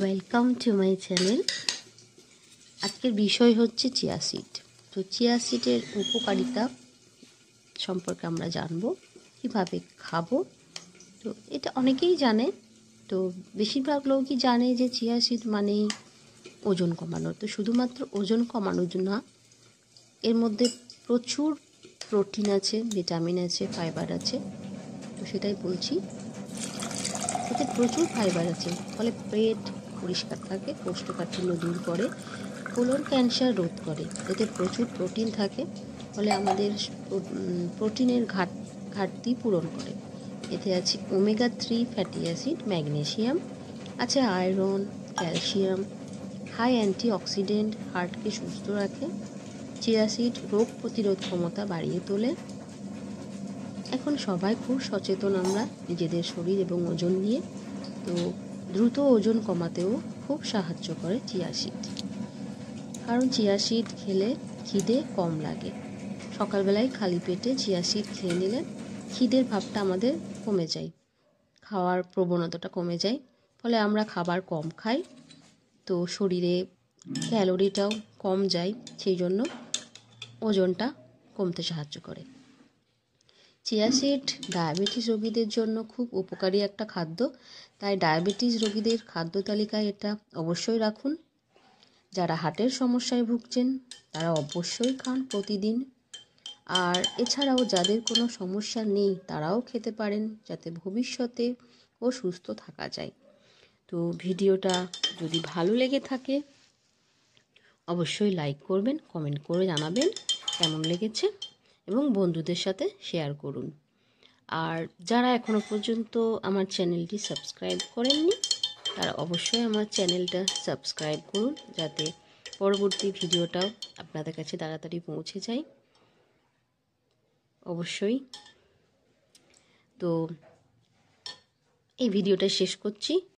Welcome to my channel. আজকের বিষয় হচ্ছে চিয়া সিড। তো চিয়া সিডের উপকারিতা সম্পর্কে আমরা জানবো, কীভাবে খাবো। তো এটা অনেকেই জানে, তো বেশিরভাগ লোকই জানে যে চিয়া সিড মানেই ওজন কমানো। তো শুধুমাত্র ওজন কমানোর জন্য না, এর মধ্যে প্রচুর প্রোটিন আছে, ভিটামিন আছে, ফাইবার আছে। তো সেটাই বলছি, এতে প্রচুর ফাইবার আছে, ফলে পেট পরিষ্কার থাকে, কোষ্ঠকাঠিন্য দূর করে, কোলন ক্যান্সার রোধ করে। এতে প্রচুর প্রোটিন থাকে, ফলে আমাদের প্রোটিনের ঘাটতি পূরণ করে। এতে আছে ওমেগা-3 ফ্যাটি অ্যাসিড, ম্যাগনেসিয়াম, আছে আয়রন, ক্যালসিয়াম, হাই অ্যান্টিঅক্সিডেন্ট, হার্টকে সুস্থ রাখে। চিয়া সিড রোগ প্রতিরোধ ক্ষমতা বাড়িয়ে তোলে। এখন সবাই খুব সচেতন আমরা নিজেদের শরীর এবং ওজন নিয়ে। তো দ্রুত ওজন কমাতেও খুব সাহায্য করে চিয়া সিড, কারণ চিয়া সিড খেলে খিদে কম লাগে। সকালবেলায় খালি পেটে চিয়া সিড খেয়ে নিলে খিদের ভাবটা আমাদের কমে যায়, খাওয়ার প্রবণতাটা কমে যায়, ফলে আমরা খাবার কম খাই, তো শরীরে ক্যালোরিটাও কম যায়, সেই জন্য ওজনটা কমতে সাহায্য করে। চিয়া সিড ডায়াবেটিস রোগীদের জন্য খুব উপকারী একটা খাদ্য, তাই ডায়াবেটিস রোগীদের খাদ্য তালিকায় এটা অবশ্যই রাখুন। যারা হার্টের সমস্যায় ভুগছেন তারা অবশ্যই খান প্রতিদিন। আর এছাড়াও যাদের কোনো সমস্যা নেই তারাও খেতে পারেন, যাতে ভবিষ্যতে ও সুস্থ থাকা যায়। তো ভিডিওটা যদি ভালো লেগে থাকে অবশ্যই লাইক করবেন, কমেন্ট করে জানাবেন কেমন লেগেছে, এবং বন্ধুদের সাথে শেয়ার করুন। আর যারা এখনও পর্যন্ত আমার চ্যানেলটি সাবস্ক্রাইব করেননি তারা অবশ্যই আমার চ্যানেলটা সাবস্ক্রাইব করুন, যাতে পরবর্তী ভিডিওটাও আপনাদের কাছে তাড়াতাড়ি পৌঁছে যায়। অবশ্যই। তো এই ভিডিওটা শেষ করছি।